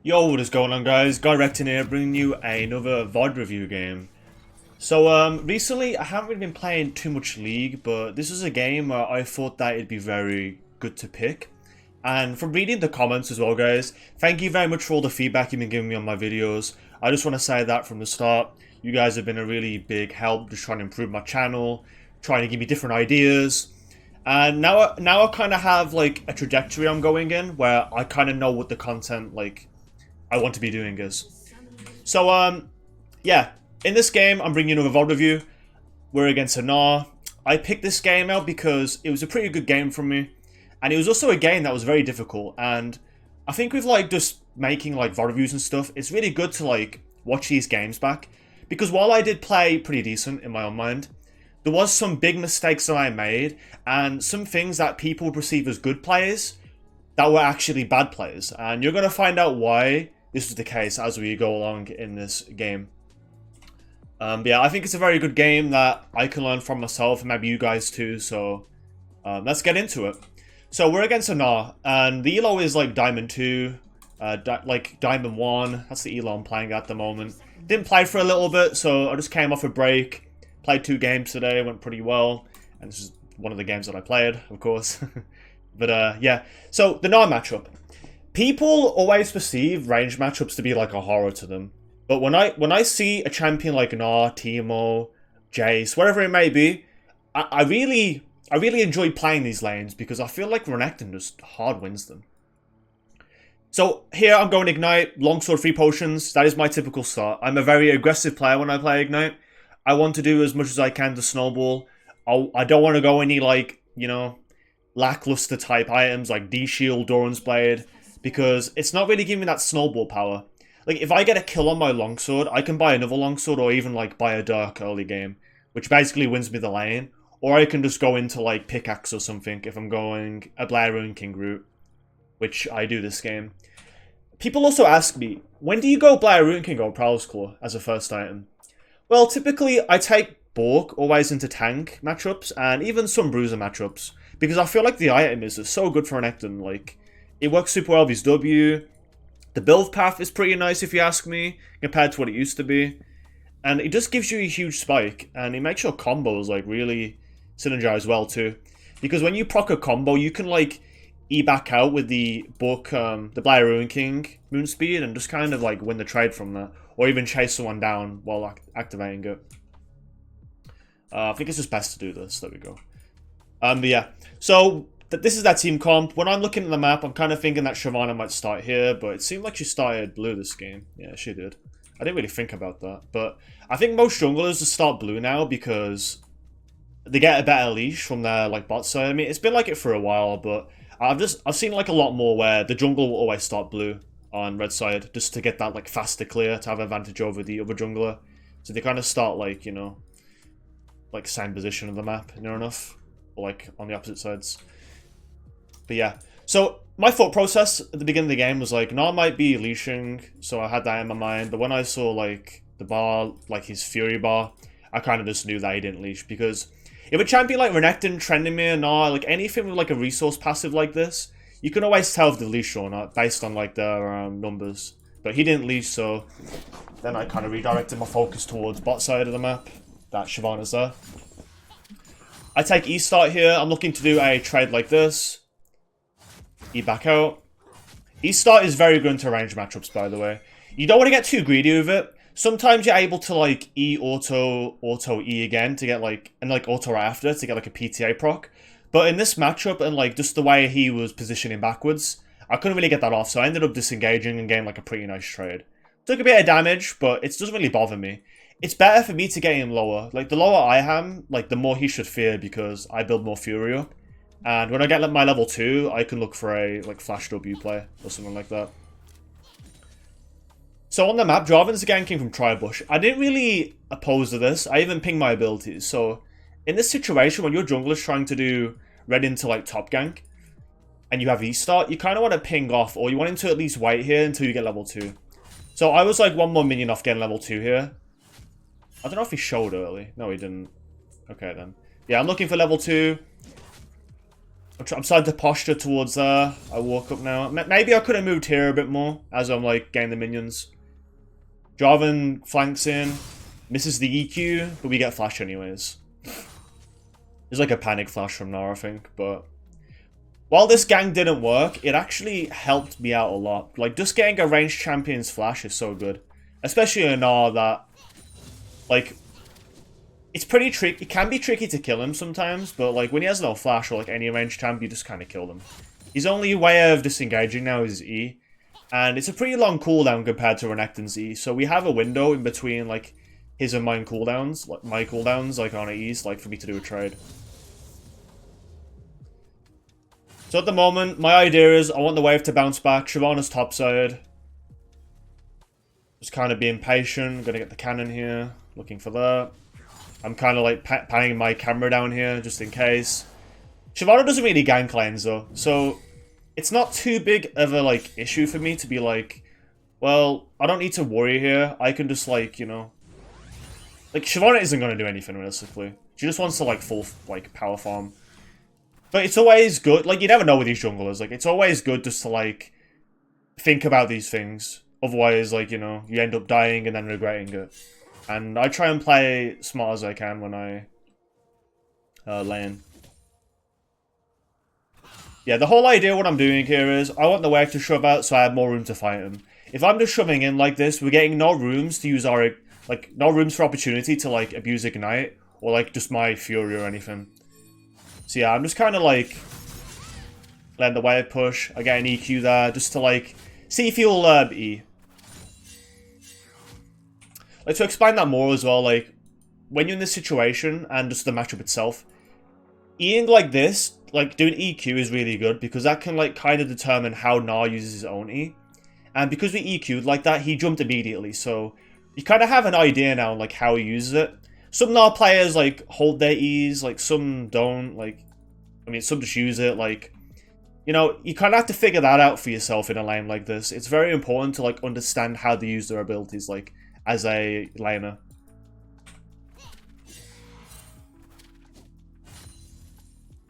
Yo, what is going on, guys? Godrekton here, bringing you another VOD review game. So, recently I haven't really been playing too much League, but this is a game where I thought that it'd be very good to pick. And from reading the comments as well, guys, thank you very much for all the feedback you've been giving me on my videos. I just want to say that from the start, you guys have been a really big help just trying to improve my channel, trying to give me different ideas. And now I kind of have like a trajectory I'm going in where I kind of know what the content I want to be doing is. So, yeah, in this game, I'm bringing you another VOD review. We're against Gnar. I picked this game out because it was a pretty good game from me. And it was also a game that was very difficult. And I think with, just making, VOD reviews and stuff, it's really good to, watch these games back. Because while I did play pretty decent in my own mind, there was some big mistakes that I made. And some things that people perceive as good players that were actually bad players. And you're going to find out why this was the case as we go along in this game. But yeah, I think it's a very good game that I can learn from myself and maybe you guys too. So let's get into it. So we're against Gnar, and the elo is Diamond 2, Diamond 1. That's the elo I'm playing at the moment. Didn't play for a little bit, so I just came off a break. Played 2 games today, went pretty well. And this is one of the games that I played, of course. But yeah, so the Gnar matchup. People always perceive range matchups to be like a horror to them. But when I see a champion like Gnar, Teemo, Jace, whatever it may be, I really enjoy playing these lanes because I feel like Renekton just hard wins them. So here I'm going Ignite, Longsword, 3 potions. That is my typical start. I'm a very aggressive player when I play Ignite. I want to do as much as I can to snowball. I don't want to go any lackluster type items like D-Shield, Doran's Blade, because it's not really giving me that snowball power. If I get a kill on my longsword, I can buy another longsword or even buy a Dirk early game, which basically wins me the lane. Or I can just go into pickaxe or something if I'm going a Blair Ruin King route, which I do this game. People also ask me, when do you go Blair Ruin King or Prowler's Claw as a first item? Well, typically I take Bork always into tank matchups and even some bruiser matchups, because I feel like the item is so good for Renekton. It works super well with his W. The build path is pretty nice if you ask me, compared to what it used to be. And it just gives you a huge spike, and it makes your combos really synergize well too. Because when you proc a combo, you can E back out with the book, the Blair Ruin King moon speed, and just kind of win the trade from that. Or even chase someone down while activating it. I think it's just best to do this. There we go. But yeah, so this is that team comp. When I'm looking at the map, I'm kind of thinking that Shyvana might start here, but it seemed like she started blue this game. Yeah, she did. I didn't really think about that, but I think most junglers just start blue now because they get a better leash from their bot side. I mean, it's been like it for a while, but I've seen a lot more where the jungle will always start blue on red side just to get that faster clear to have advantage over the other jungler. So they kind of start same position of the map near enough, or on the opposite sides. But yeah, so my thought process at the beginning of the game was Gnar might be leashing, so I had that in my mind. But when I saw the bar, his Fury bar, I kind of just knew that he didn't leash, because if a champion like Renekton, Trendemir, Gnar, anything with a resource passive like this, you can always tell if they leash or not based on their numbers. But he didn't leash, so then I kind of redirected my focus towards bot side of the map. That Shyvana's there. I take E start here. I'm looking to do a trade like this. E back out. E start is very good into range matchups, by the way. You don't want to get too greedy with it. Sometimes you're able to E auto E again to get and auto right after to get a PTA proc. But in this matchup and just the way he was positioning backwards, I couldn't really get that off, so I ended up disengaging and getting a pretty nice trade. Took a bit of damage, but it doesn't really bother me. It's better for me to get him lower. The lower I am, the more he should fear, because I build more Fury up. And when I get my level 2, I can look for a Flash W play or something like that. So on the map, Jarvan's ganking from Tribush. I didn't really oppose to this. I even pinged my abilities. So in this situation, when your jungler's trying to do red into top gank, and you have E-start, you kind of want to ping off, or you want him to at least wait here until you get level 2. So I was one more minion off getting level 2 here. I don't know if he showed early. No, he didn't. Okay, then. Yeah, I'm looking for level 2. I'm starting to posture towards there. I walk up now. Maybe I could have moved here a bit more as I'm like getting the minions. Jarvan flanks in, misses the EQ, but we get flash anyways. There's like a panic flash from Gnar, I think, but while this gang didn't work, it actually helped me out a lot. Like, just getting a ranged champion's flash is so good. Especially a Gnar that, like, it's pretty tricky. It can be tricky to kill him sometimes, but like when he has no flash or like any ranged champ, you just kind of kill them. His only way of disengaging now is E, and it's a pretty long cooldown compared to Renekton's E. So we have a window in between like his and mine cooldowns, like my cooldowns, like on E's, like for me to do a trade. So at the moment, my idea is I want the wave to bounce back. Shyvana's topside. Just kind of being patient. Gonna get the cannon here. Looking for that. I'm kind of like panning my camera down here just in case. Shyvana doesn't really gank lanes though, so it's not too big of a like issue for me to be like, well, I don't need to worry here. I can just like, you know, like Shyvana isn't gonna do anything realistically. She just wants to like full like power farm. But it's always good. Like you never know with these junglers. Like it's always good just to like think about these things. Otherwise, like you know, you end up dying and then regretting it. And I try and play smart as I can when I lane. Yeah, the whole idea what I'm doing here is I want the wave to shove out so I have more room to fight him. If I'm just shoving in like this, we're getting no rooms to use our, like, no rooms for opportunity to, like, abuse Ignite or, like, just my Fury or anything. So yeah, I'm just kind of, like, letting the wave push. I get an EQ there just to, like, see if he'll E. Like, to explain that more as well, like, when you're in this situation, and just the matchup itself, Eing like this, like, doing EQ is really good, because that can, like, kind of determine how Gnar uses his own E. And because we EQ'd like that, he jumped immediately, so you kind of have an idea now, like, how he uses it. Some Gnar players, like, hold their E's, like, some don't, like, I mean, some just use it, like, you know, you kind of have to figure that out for yourself in a lane like this. It's very important to, like, understand how they use their abilities, like, as a laner.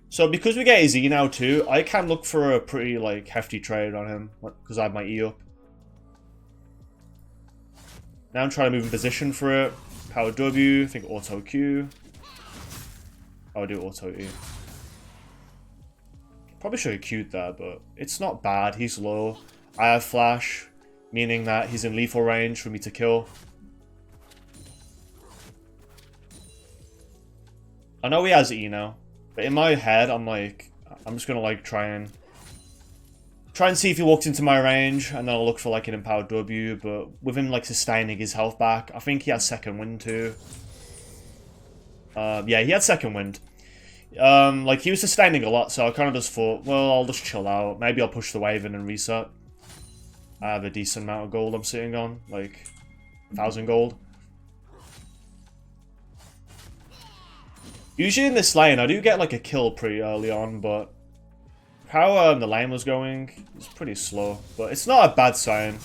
So because we get a Z now too, I can look for a pretty like hefty trade on him because I have my E up. Now I'm trying to move in position for it. Power W, I think auto Q. I'll do auto E. Probably should have Q'd that, but it's not bad. He's low. I have flash, meaning that he's in lethal range for me to kill. I know he has E now, but in my head, I'm like, I'm just gonna like try and see if he walks into my range, and then I'll look for like an empowered W. But with him like sustaining his health back, I think he has second wind too. Yeah, he had second wind. Like he was sustaining a lot, so I kind of just thought, well, I'll just chill out. Maybe I'll push the wave in and reset. I have a decent amount of gold I'm sitting on, like 1,000 gold. Usually in this lane, I do get like a kill pretty early on, but how the lane was going is pretty slow. But it's not a bad sign.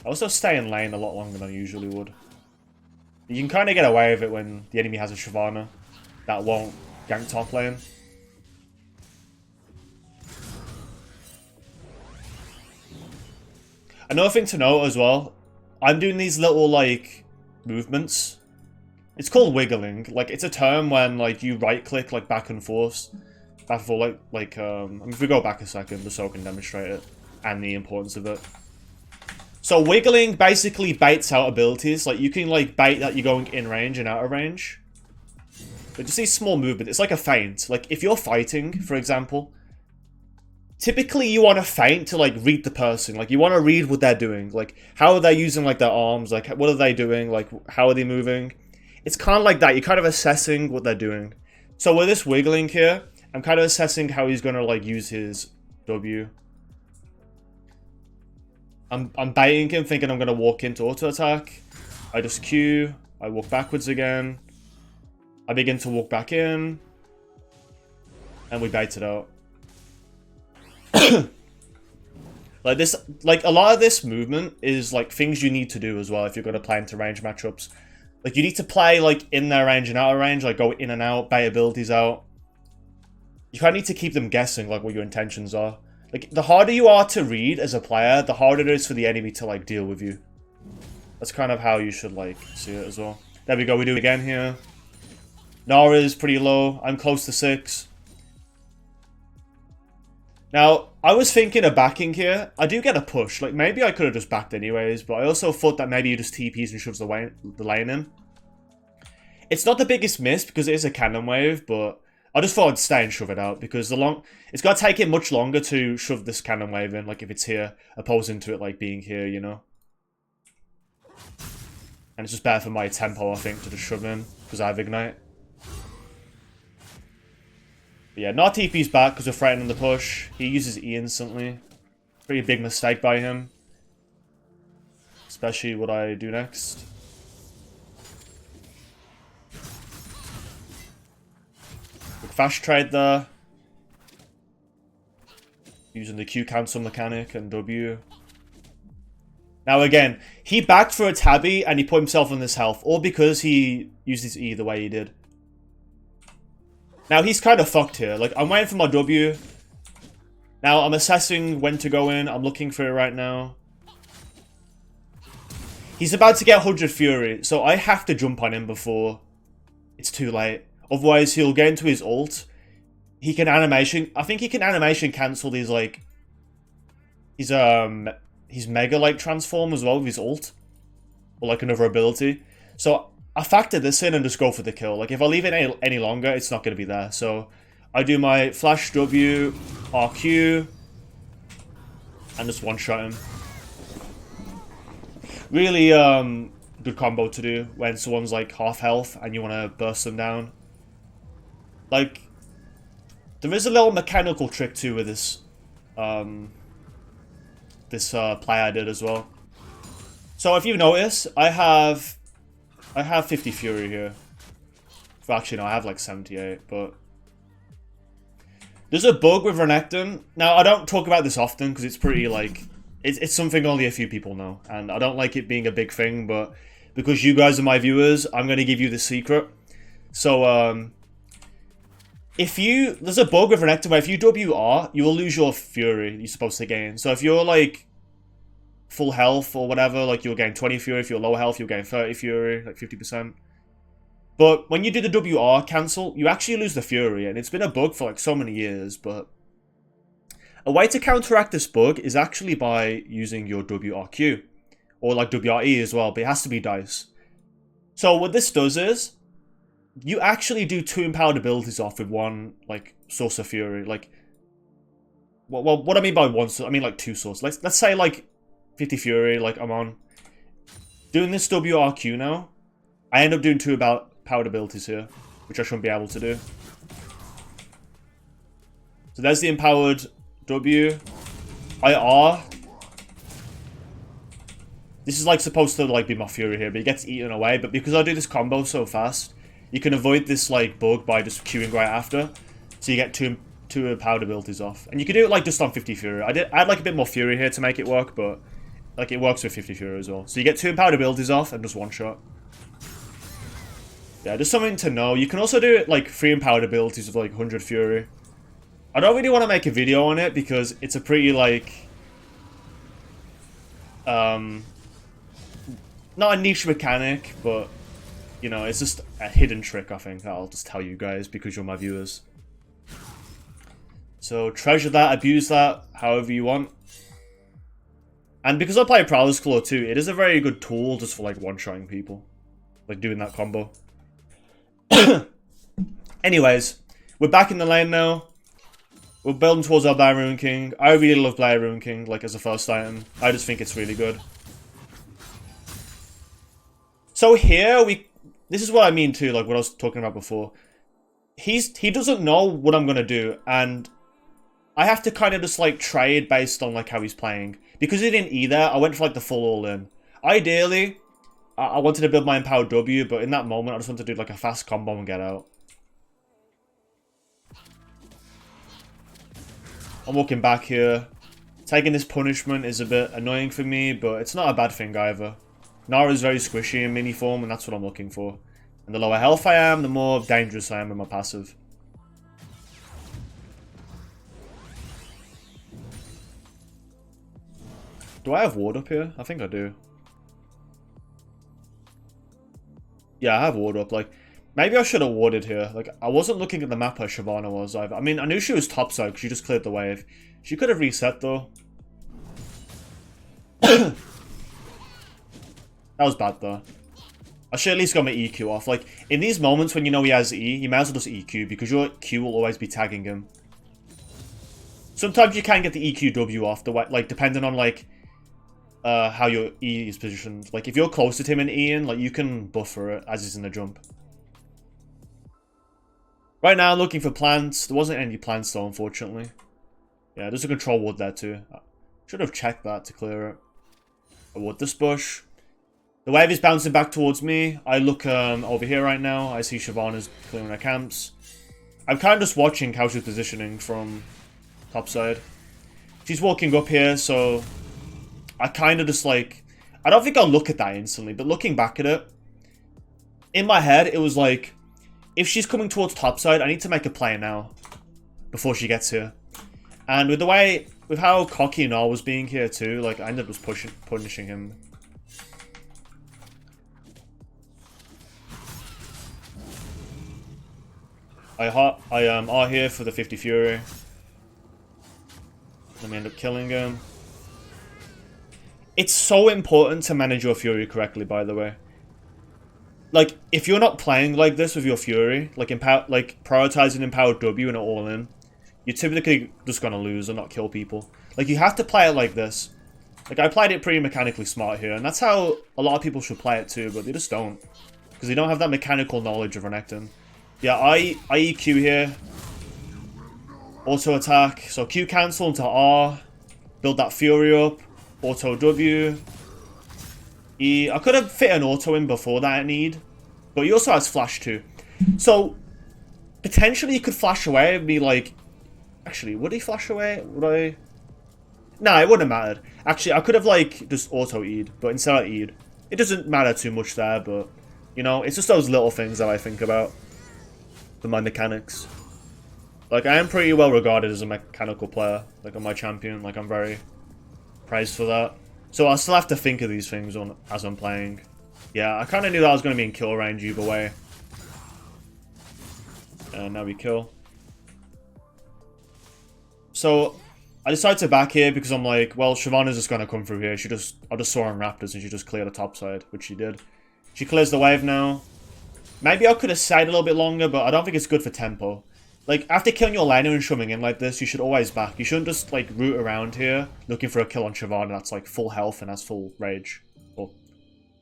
I also stay in lane a lot longer than I usually would. You can kind of get away with it when the enemy has a Shyvana that won't gank top lane. Another thing to note as well, I'm doing these little, like, movements. It's called wiggling. Like, it's a term when, like, you right-click, like, back and forth. Back and forth, I mean, if we go back a second, just so I can demonstrate it. And the importance of it. So, wiggling basically baits out abilities. Like, you can, like, bait that you're going in range and out of range. But just these small movements. It's like a feint. Like, if you're fighting, for example, typically you want to feint to like read the person. Like you want to read what they're doing. Like how are they using like their arms? Like what are they doing? Like how are they moving? It's kind of like that. You're kind of assessing what they're doing. So with this wiggling here, I'm kind of assessing how he's going to like use his W. I'm baiting him thinking I'm going to walk into auto attack. I just Q. I walk backwards again. I begin to walk back in. And we bait it out. Like this, like a lot of this movement is like things you need to do as well if you're going to play into range matchups. Like, you need to play, like, in their range and out of range. Like, go in and out, bait abilities out. You kind of need to keep them guessing, like, what your intentions are. Like, the harder you are to read as a player, the harder it is for the enemy to, like, deal with you. That's kind of how you should, like, see it as well. There we go, we do it again here. Gnar is pretty low. I'm close to 6. Now, I was thinking of backing here. I do get a push. Like, maybe I could have just backed anyways, but I also thought that maybe he just TPs and shoves the lane in. It's not the biggest miss because it is a cannon wave, but I just thought I'd stay and shove it out because it's got to take it much longer to shove this cannon wave in, like if it's here, opposing to it like being here, you know? And it's just better for my tempo, I think, to just shove in because I have Ignite. But yeah, not TP's back because we're threatening the push. He uses E instantly. Pretty big mistake by him. Especially what I do next. Quick fast trade there. Using the Q cancel mechanic and W. Now again, he backed for a tabby and he put himself on this health. All because he used his E the way he did. Now, he's kind of fucked here. Like, I'm waiting for my W. Now, I'm assessing when to go in. I'm looking for it right now. He's about to get 100 Fury, so I have to jump on him before it's too late. Otherwise, he'll get into his ult. He can animation... I think he can animation cancel these, like... his Mega, like, transform as well with his ult. Or, like, another ability. So... I factor this in and just go for the kill. Like, if I leave it any longer, it's not going to be there. So, I do my flash W, RQ, and just one-shot him. Really good combo to do when someone's, like, half health and you want to burst them down. Like, there is a little mechanical trick, too, with this, play I did as well. So, if you notice, I have 50 Fury here. Well, actually, no, I have like 78, but... There's a bug with Renekton. Now, I don't talk about this often, because it's pretty, like... It's something only a few people know, and I don't like it being a big thing, but... Because you guys are my viewers, I'm going to give you the secret. So, if you... There's a bug with Renekton where if you WR, you will lose your Fury you're supposed to gain. So if you're, like... full health or whatever, like you'll gain 20 Fury. If you're low health, you'll gain 30 Fury, like 50%. But when you do the WR cancel, you actually lose the Fury, and it's been a bug for like so many years, but... A way to counteract this bug is actually by using your WRQ, or like WRE as well, but it has to be dice. So what this does is, you actually do 2 empowered abilities off with 1, like, source of Fury, like... Well, what I mean by 1 source, I mean like 2 sources. Let's say like 50 Fury, like I'm on. Doing this WRQ now, I end up doing 2 powered abilities here, which I shouldn't be able to do. So there's the empowered W. IR. This is like supposed to like be my Fury here, but it gets eaten away. But because I do this combo so fast, you can avoid this like bug by just queuing right after. So you get 2 powered abilities off. And you can do it like just on 50 Fury. I had like a bit more Fury here to make it work, but like it works with 50 Fury as well. So you get 2 empowered abilities off and just one shot. Yeah, just something to know. You can also do it like 3 empowered abilities with like 100 Fury. I don't really want to make a video on it because it's a pretty like... not a niche mechanic, but you know, it's just a hidden trick, I think, that I'll just tell you guys because you're my viewers. So treasure that, abuse that, however you want. And because I play Prowler's Claw too, it is a very good tool just for like one-shotting people. Like doing that combo. Anyways, we're back in the lane now. We're building towards our Blair Rune King. I really love Blair Rune King, like as a first item. I just think it's really good. So here, this is what I mean too, like what I was talking about before. He doesn't know what I'm going to do, and I have to kind of just like trade based on like how he's playing. Because he didn't either, I went for like the full all-in. Ideally, I wanted to build my empowered W, but in that moment I just wanted to do like a fast combo and get out. I'm walking back here. Taking this punishment is a bit annoying for me, but it's not a bad thing either. Gnar is very squishy in mini form, and that's what I'm looking for. And the lower health I am, the more dangerous I am with my passive. Do I have ward up here? I think I do. Yeah, I have ward up. Like, maybe I should have warded here. Like, I wasn't looking at the map how Shyvana was either. I mean, I knew she was topside because she just cleared the wave. She could have reset though. That was bad though. I should at least got my EQ off. Like, in these moments when you know he has E, you might as well just EQ because your Q will always be tagging him. Sometimes you can get the EQW off, the way, like, depending on, like, how your E is positioned. Like, if you're closer to him in Ian, like, you can buffer it as he's in the jump. Right now, I'm looking for plants. There wasn't any plants though, unfortunately. Yeah, there's a control wood there too. I should have checked that to clear it. I wood this bush. The wave is bouncing back towards me. I look over here right now. I see Shyvana's clearing her camps. I'm kind of just watching how she's positioning from topside. She's walking up here, so I kind of just like... I don't think I'll look at that instantly, but looking back at it, in my head, it was like, if she's coming towards topside, I need to make a play now before she gets here. And with the way, with how cocky Gnar was being here too, like, I ended up just punishing him. I are here for the 50 Fury. Let me end up killing him. It's so important to manage your Fury correctly, by the way. Like, if you're not playing like this with your Fury, like prioritizing Empowered W and all in, you're typically just gonna lose or not kill people. Like, you have to play it like this. Like, I played it pretty mechanically smart here, and that's how a lot of people should play it too, but they just don't. Because they don't have that mechanical knowledge of Renekton. Yeah, I EQ here. Auto attack. So Q cancel into R. Build that Fury up. Auto W. E. I could have fit an auto in before that in need. But he also has flash too. So, potentially he could flash away and be like... Actually, would he flash away? Would I... Nah, it wouldn't have mattered. Actually, I could have like just auto-E'd. But instead I E'd. It doesn't matter too much there, but... You know, it's just those little things that I think about. For my mechanics. Like, I am pretty well regarded as a mechanical player. Like, on my champion. Like, I'm very praised for that. So I still have to think of these things as I'm playing. Yeah, I kind of knew that I was going to be in kill range either way. And now we kill. So, I decided to back here because I'm like, well, Shyvana's just going to come through here. I just saw her in Raptors and she just cleared the top side, which she did. She clears the wave now. Maybe I could have stayed a little bit longer, but I don't think it's good for tempo. Like, after killing your laner and shoving in like this, you should always back. You shouldn't just, like, root around here looking for a kill on Shyvana that's, like, full health and has full rage. Or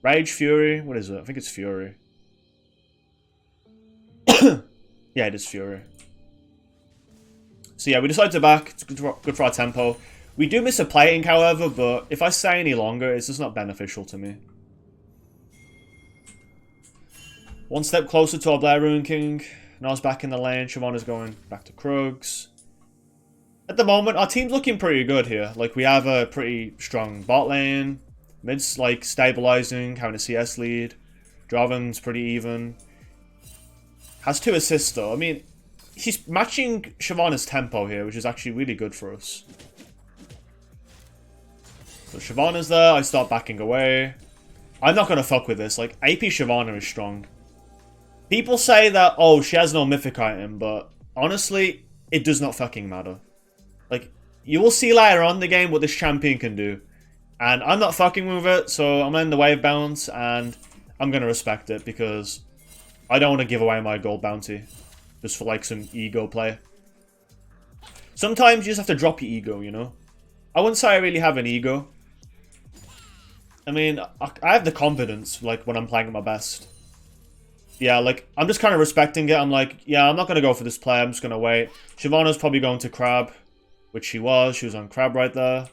rage, Fury? What is it? I think it's Fury. Yeah, it is Fury. So yeah, we decided to back. It's good for our tempo. We do miss a plating, however, but if I stay any longer, it's just not beneficial to me. One step closer to our Blair Ruin King. Gnar's back in the lane. Shyvana's going back to Krugs. At the moment, our team's looking pretty good here. Like, we have a pretty strong bot lane. Mid's, like, stabilizing, having a CS lead. Draven's pretty even. Has 2 assists, though. I mean, he's matching Shyvana's tempo here, which is actually really good for us. So Shyvana's there. I start backing away. I'm not going to fuck with this. Like, AP Shyvana is strong. People say that, oh, she has no mythic item, but honestly, it does not fucking matter. Like, you will see later on in the game what this champion can do. And I'm not fucking with it, so I'm letting the wave bounce, and I'm going to respect it, because I don't want to give away my gold bounty. Just for, like, some ego play. Sometimes you just have to drop your ego, you know? I wouldn't say I really have an ego. I mean, I have the confidence, like, when I'm playing at my best. Yeah, like, I'm just kind of respecting it. I'm like, yeah, I'm not going to go for this play. I'm just going to wait. Shyvana's probably going to Crab, which she was. She was on Crab right there.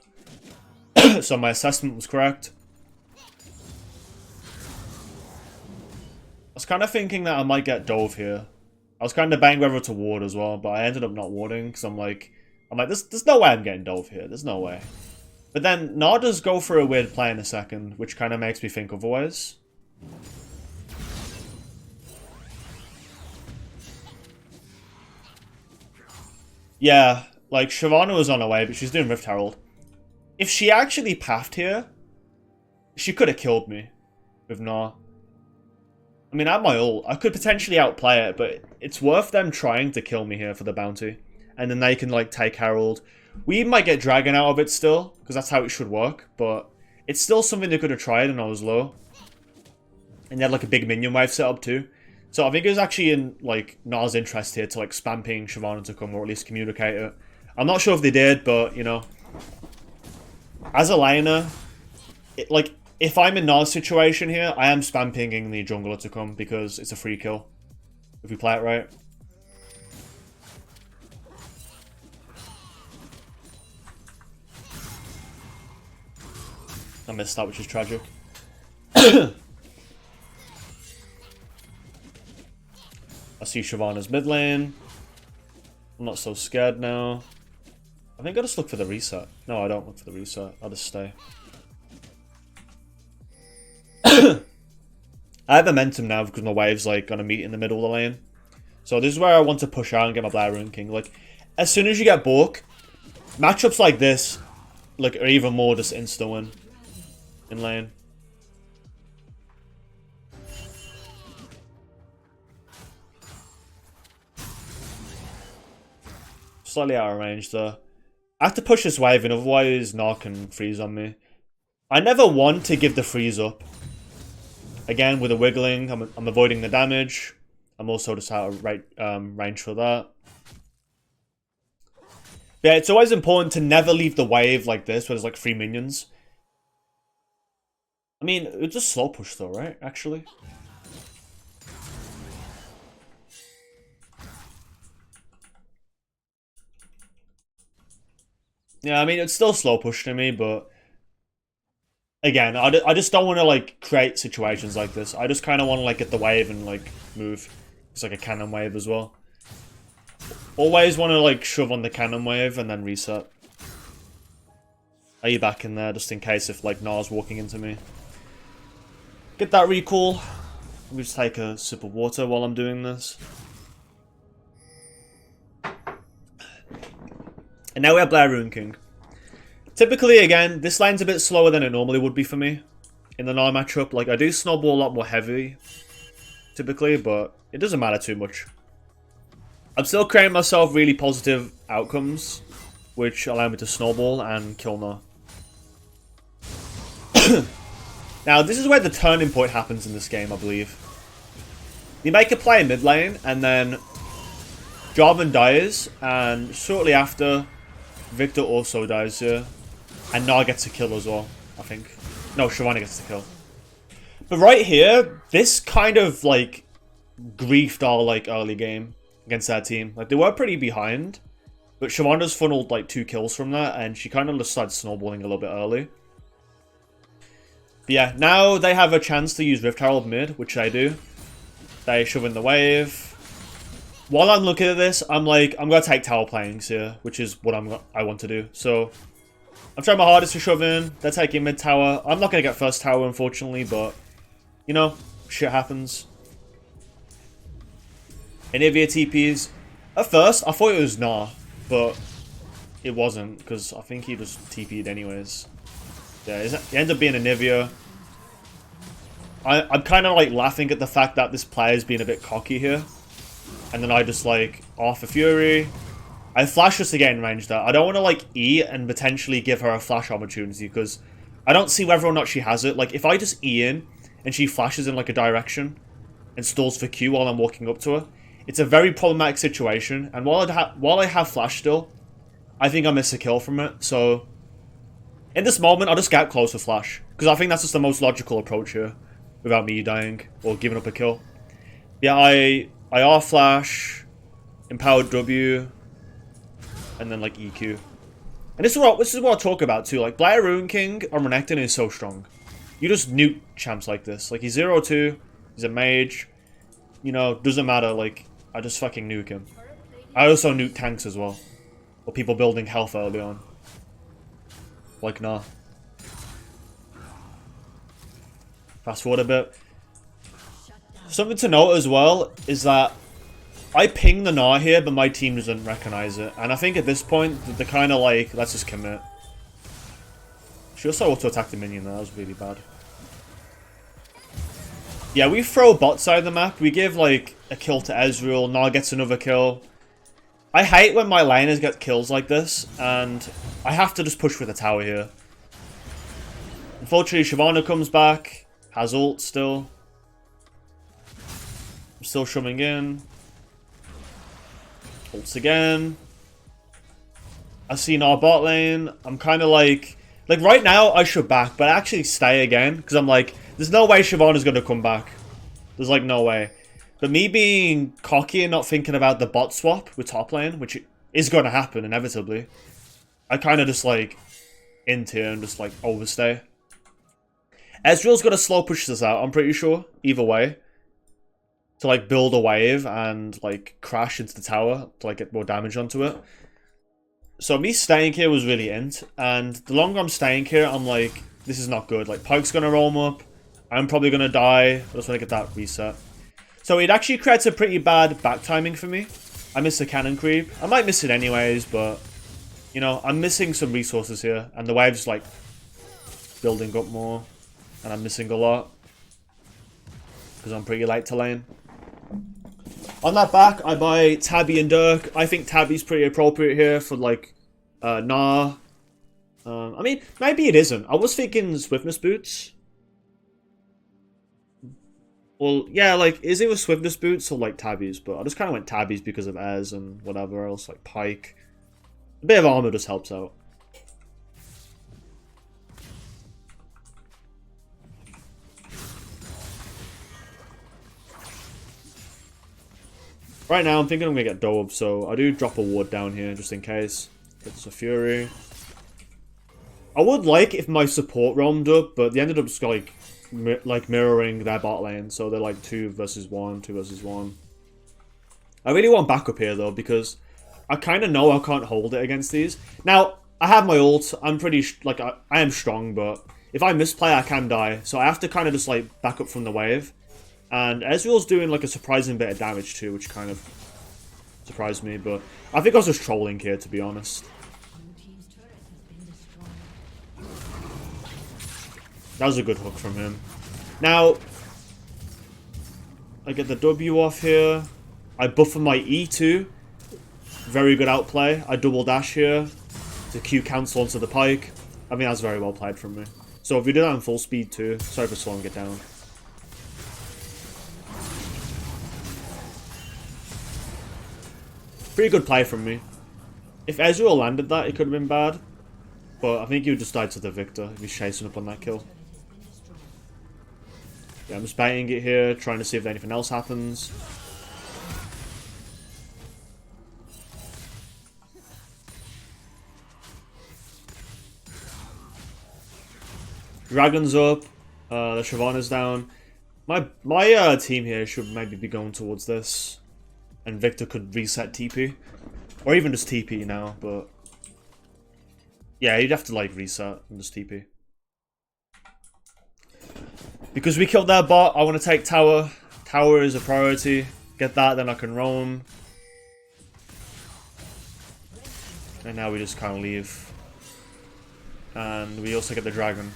So my assessment was correct. I was kind of thinking that I might get Dove here. I was kind of banging whether to ward as well, but I ended up not warding because I'm like, there's no way I'm getting Dove here. There's no way. But then Gnar does go for a weird play in a second, which kind of makes me think otherwise. Yeah, like, Shyvana was on her way, but she's doing Rift Herald. If she actually pathed here, she could have killed me with Gnar. I mean, at my ult, I could potentially outplay it, but it's worth them trying to kill me here for the bounty. And then they can, like, take Herald. We might get Dragon out of it still, because that's how it should work, but it's still something they could have tried and I was low. And they had, like, a big minion wave set up too. So I think it was actually in, like, Gnar's interest here to, like, spam ping Shyvana to come, or at least communicate it. I'm not sure if they did, but, you know. As a laner, like, if I'm in Gnar's situation here, I am spam pinging the jungler to come because it's a free kill. If we play it right. I missed that, which is tragic. I see Shyvana's mid lane. I'm not so scared now. I think I just look for the reset. No, I don't look for the reset. I'll just stay. I have momentum now because my wave's like gonna meet in the middle of the lane. So this is where I want to push out and get my Blair Rune King. Like, as soon as you get Bork, matchups like this, like, are even more just insta win in lane. Slightly out of range though. I have to push this wave in, otherwise Gnar can freeze on me. I never want to give the freeze up. Again, with the wiggling, I'm avoiding the damage. I'm also just out of range for that. Yeah, it's always important to never leave the wave like this, where there's like 3 minions. I mean, it's a slow push though, right? Actually. Yeah, I mean, it's still slow push to me, but again, I just don't want to, like, create situations like this. I just kind of want to, like, get the wave and, like, move. It's like a cannon wave as well. Always want to, like, shove on the cannon wave and then reset. Are you back in there, just in case if, like, Gnar's walking into me. Get that recall. Let me just take a sip of water while I'm doing this. And now we have Blair Rune King. Typically, again, this lane's a bit slower than it normally would be for me in the Gnar matchup. Like, I do snowball a lot more heavy, typically, but it doesn't matter too much. I'm still creating myself really positive outcomes, which allow me to snowball and kill Gnar. Now, this is where the turning point happens in this game, I believe. You make a play in mid lane, and then Jarvan dies, and shortly after, Victor also dies here. And Gnar gets a kill as well, I think. No, Shyvana gets the kill. But right here, this kind of, like, griefed our, like, early game against that team. Like, they were pretty behind, but Shyvana's funneled, like, 2 kills from that, and she kind of just started snowballing a little bit early. But yeah, now they have a chance to use Rift Herald mid, which I do. They shove in the wave. While I'm looking at this, I'm like, I'm going to take tower playings here, which is what I want to do. So, I'm trying my hardest to shove in. They're taking mid tower. I'm not going to get first tower, unfortunately, but, you know, shit happens. Anivia TPs. At first, I thought it was Gnar, but it wasn't, because I think he just TP'd anyways. Yeah, it ended up being Anivia. I'm kind of, like, laughing at the fact that this player's being a bit cocky here. And then I just, like, off a Fury. I flash just to get in range there. I don't want to, like, E and potentially give her a flash opportunity, because I don't see whether or not she has it. Like, if I just E in and she flashes in, like, a direction and stalls for Q while I'm walking up to her, it's a very problematic situation. And while I have flash still, I think I miss a kill from it. So, in this moment, I'll just get close with flash, because I think that's just the most logical approach here, without me dying or giving up a kill. Yeah, I R flash, empowered W, and then, like, EQ. And this is what I talk about too. Like, Blair Rune King on Renekton is so strong. You just nuke champs like this. Like, he's 0-2, he's a mage. You know, doesn't matter. Like, I just fucking nuke him. I also nuke tanks as well, or people building health early on. Like, nah. Fast forward a bit. Something to note as well is that I ping the Gnar here, but my team doesn't recognize it. And I think at this point, they're kind of like, let's just commit. She also auto-attacked the minion there, that was really bad. Yeah, we throw bot side of the map. We give, like, a kill to Ezreal. Gnar gets another kill. I hate when my laners get kills like this, and I have to just push for the tower here. Unfortunately, Shyvana comes back. Has ult still. I'm still shoving in. Ults again. I see Gnar bot lane. I'm kind of like right now I should back, but I actually stay again because I'm like, there's no way Shyvana's gonna come back. There's like no way. But me being cocky and not thinking about the bot swap with top lane, which is gonna happen inevitably, I kind of just like int here and just like overstay. Ezreal's gonna slow push this out, I'm pretty sure, either way. To like build a wave and like crash into the tower to like get more damage onto it. So me staying here was really int, and the longer I'm staying here, I'm like, this is not good. Like Pyke's gonna roam up, I'm probably gonna die. I just want to get that reset. So it actually creates a pretty bad back timing for me. I miss the cannon creep. I might miss it anyways, but you know, I'm missing some resources here, and the wave's like building up more, and I'm missing a lot because I'm pretty late to lane. On that back, I buy Tabby and Dirk. I think Tabby's pretty appropriate here for, like, Gnar. I mean, maybe it isn't. I was thinking Swiftness Boots. Well, yeah, like, is it with Swiftness Boots or, like, Tabby's? But I just kind of went Tabby's because of Ez and whatever else, like Pyke. A bit of armor just helps out. Right now, I'm thinking I'm going to get Dove, so I do drop a ward down here just in case. Gets a Fury. I would like if my support roamed up, but they ended up just like mirroring their bot lane, so they're like 2 versus 1, 2 versus 1. I really want backup here though, because I kind of know I can't hold it against these. Now, I have my ult, I'm pretty, like, I am strong, but if I misplay, I can die, so I have to kind of just like back up from the wave. And Ezreal's doing like a surprising bit of damage too, which kind of surprised me, but I think I was just trolling here, to be honest. That was a good hook from him. Now, I get the W off here. I buffer my E2. Very good outplay. I double dash here to Q cancel onto the Pyke. I mean, that's very well played from me. So if we do that on full speed too, sorry for slowing it down. Pretty good play from me. If Ezreal landed that, it could have been bad. But I think he would just die to the Victor if he's chasing up on that kill. Yeah, I'm just baiting it here, trying to see if anything else happens. Dragon's up. The Shyvana's down. My team here should maybe be going towards this. And Victor could reset TP. Or even just TP now, but... yeah, you'd have to, like, reset and just TP. Because we killed their bot, I want to take tower. Tower is a priority. Get that, then I can roam. And now we just kind of leave. And we also get the dragon.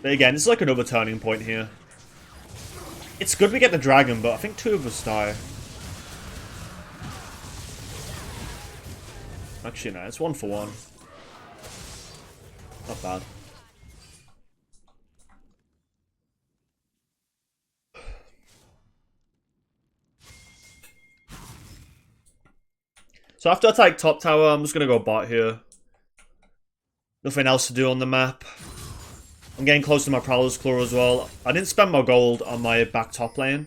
But again, it's like another turning point here. It's good we get the dragon, but I think 2 of us die. Actually, no, it's 1 for 1. Not bad. So after I take top tower, I'm just going to go bot here. Nothing else to do on the map. I'm getting close to my Prowler's Claw as well. I didn't spend my gold on my back top lane.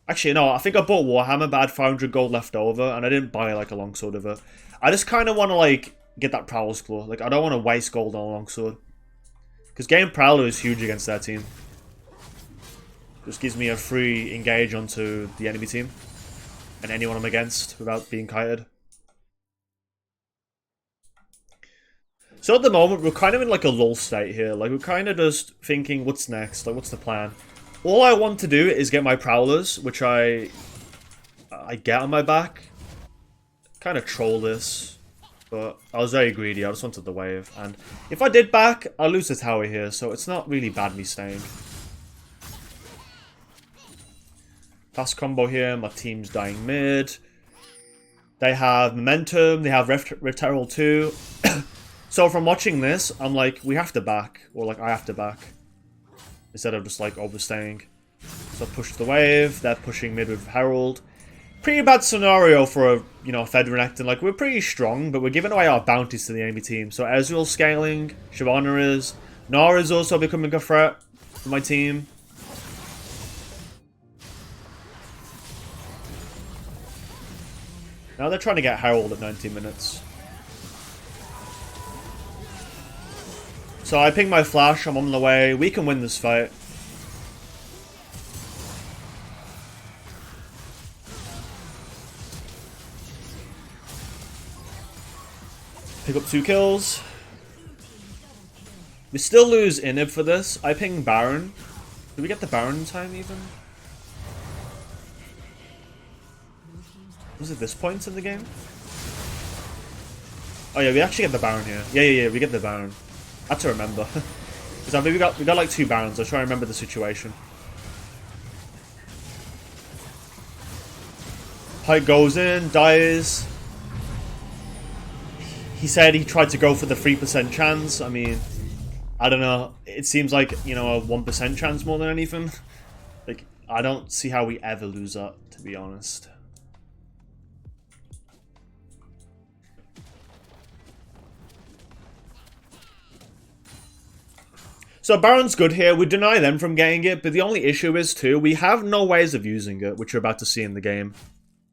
Actually, no, I think I bought Warhammer, but I had 500 gold left over, and I didn't buy, like, a longsword of it. I just kind of want to, like, get that Prowler's Claw. Like, I don't want to waste gold on a longsword. Because getting Prowler is huge against their team. Just gives me a free engage onto the enemy team. And anyone I'm against without being kited. So at the moment, we're kind of in like a lull state here. Like, we're kind of just thinking, what's next? Like, what's the plan? All I want to do is get my Prowlers, which I get on my back. Kind of troll this. But I was very greedy. I just wanted the wave. And if I did back, I'll lose the tower here. So it's not really bad me staying. Fast combo here. My team's dying mid. They have momentum. They have Rift Herald too. So from watching this, I'm like, we have to back. Or like, I have to back. Instead of just like overstaying. So push the wave. They're pushing mid with Herald. Pretty bad scenario for a, you know, Fed Renekton. Like, we're pretty strong, but we're giving away our bounties to the enemy team. So Ezreal's scaling. Shyvana is. Gnar is also becoming a threat for my team. Now they're trying to get Herald at 19 minutes. So I ping my flash, I'm on the way. We can win this fight. Pick up 2 kills. We still lose Inib for this. I ping Baron. Did we get the Baron in time even? Was it this point in the game? Oh yeah, we actually get the Baron here. Yeah, we get the Baron. I have to remember. Because I mean, we got like 2 Barons. I'll try to remember the situation. Pike goes in, dies. He said he tried to go for the 3% chance. I mean, I don't know. It seems like, you know, a 1% chance more than anything. Like, I don't see how we ever lose that, to be honest. So Baron's good here. We deny them from getting it, but the only issue is, too, we have no ways of using it, which you're about to see in the game.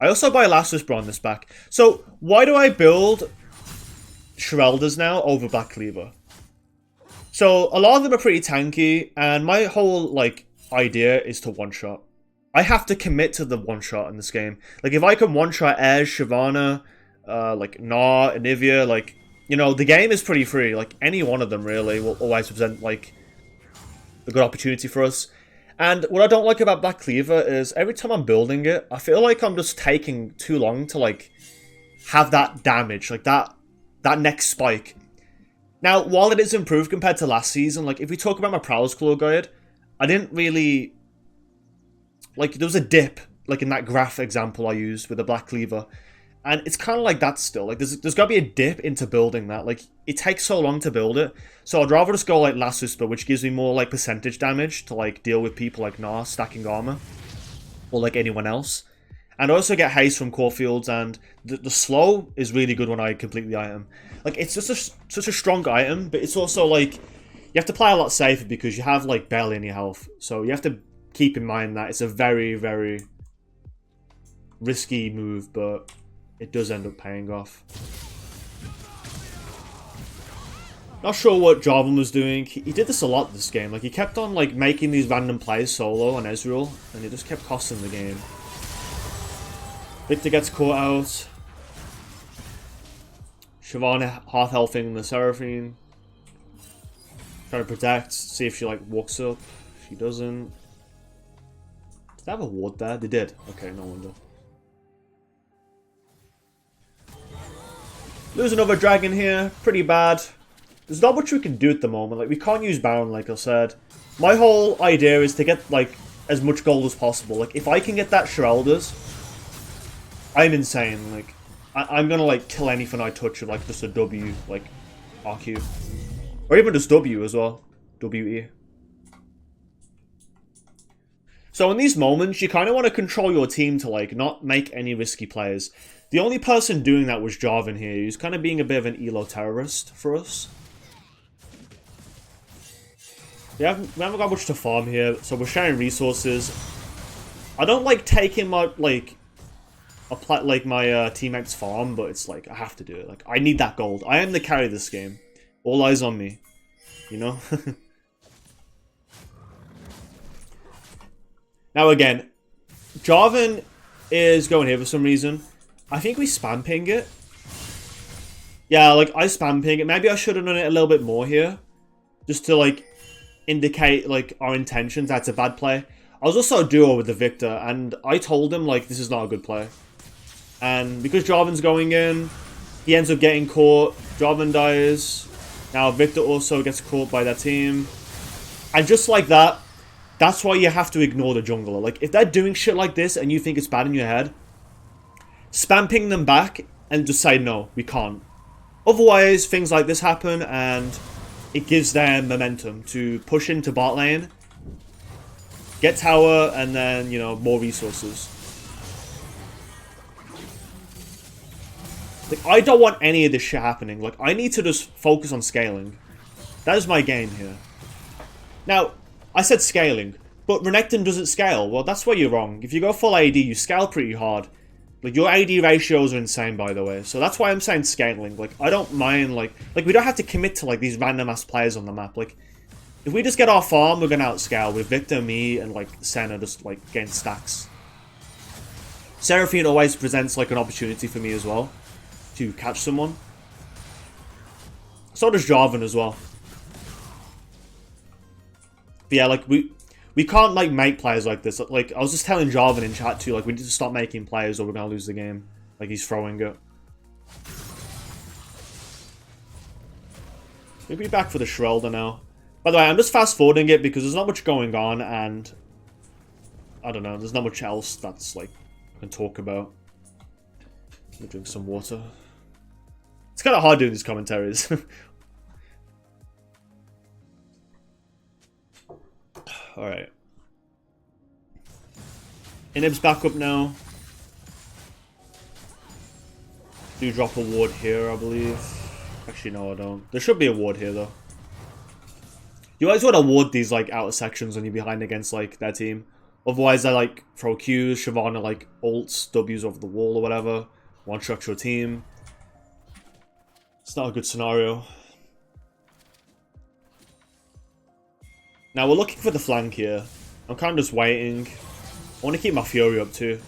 I also buy Last Whisper on this back. So, why do I build Shireldas now over Black Cleaver? So, a lot of them are pretty tanky, and my whole, like, idea is to one-shot. I have to commit to the one-shot in this game. Like, if I can one-shot Ez, Shyvana, like, Gnar, Anivia, like, you know, the game is pretty free. Like, any one of them, really, will always present, like, a good opportunity for us. And what I don't like about Black Cleaver is every time I'm building it, I feel like I'm just taking too long to, like, have that damage, like, that next spike. Now, while it is improved compared to last season, like, if we talk about my Prowler's Claw guide, I didn't really, like, there was a dip, like, in that graph example I used with the Black Cleaver. And it's kind of like that still. Like, there's got to be a dip into building that. Like, it takes so long to build it. So I'd rather just go, like, Last Whisper, which gives me more, like, percentage damage to, like, deal with people like Gnar stacking armor. Or, like, anyone else. And I also get haste from Caulfields, and the slow is really good when I complete the item. Like, it's just such a strong item, but it's also, like, you have to play a lot safer because you have, like, barely any health. So you have to keep in mind that it's a very, very risky move, but it does end up paying off. Not sure what Jarvan was doing. He did this a lot this game. Like, he kept on, like, making these random plays solo on Ezreal, and it just kept costing the game. Victor gets caught out. Shyvana half-healthing the Seraphine. Trying to protect, see if she, like, walks up. She doesn't. Did they have a ward there? They did. Okay, no wonder. Lose another dragon here. Pretty bad. There's not much we can do at the moment. Like, we can't use Baron, like I said. My whole idea is to get, like, as much gold as possible. Like, if I can get that Shireldas, I'm insane. Like, I'm gonna, like, kill anything I touch with, like, just a W, like, RQ. Or even just W as well. WE. So in these moments, you kind of want to control your team to, like, not make any risky plays. The only person doing that was Jarvan here. He's kind of being a bit of an elo terrorist for us. We haven't got much to farm here, so we're sharing resources. I don't like taking my, like, my teammates' farm, but it's like, I have to do it. Like, I need that gold. I am the carry of this game. All eyes on me. You know? Now again, Jarvan is going here for some reason. I think we spam ping it. Yeah, like, I spam ping it. Maybe I should have done it a little bit more here. Just to, like, indicate, like, our intentions. That's a bad play. I was also a duo with the Victor, and I told him, like, this is not a good play. And because Jarvan's going in, he ends up getting caught. Jarvan dies. Now Victor also gets caught by that team. And just like that, that's why you have to ignore the jungler. Like, if they're doing shit like this and you think it's bad in your head, spam ping them back and just say, no, we can't. Otherwise, things like this happen and it gives them momentum to push into bot lane, get tower, and then, you know, more resources. Like, I don't want any of this shit happening. Like, I need to just focus on scaling. That is my game here. Now, I said scaling, but Renekton doesn't scale. Well, that's where you're wrong. If you go full AD, you scale pretty hard. Like, your AD ratios are insane, by the way. So that's why I'm saying scaling. Like, I don't mind, like we don't have to commit to, like, these random-ass players on the map. Like, if we just get our farm, we're gonna outscale with Victor, me, and, like, Senna just, like, getting stacks. Seraphine always presents, like, an opportunity for me as well to catch someone. So does Jarvan as well. But yeah, like, we can't, like, make players like this. Like, I was just telling Jarvan in chat too, like, we need to stop making players or we're gonna lose the game. Like, he's throwing it. We'll be back for the Shredder now. By the way, I'm just fast forwarding it because there's not much going on and I don't know, there's not much else that's, like, I can talk about. Let me drink some water. It's kind of hard doing these commentaries. Alright. Inib's back up now. Do drop a ward here, I believe. Actually, no, I don't. There should be a ward here, though. You always want to ward these, like, outer sections when you're behind against, like, their team. Otherwise, they, like, throw Qs, Shyvana, like, ults, Ws over the wall or whatever. One-shot your team. It's not a good scenario. Now, we're looking for the flank here. I'm kind of just waiting. I want to keep my Fury up too.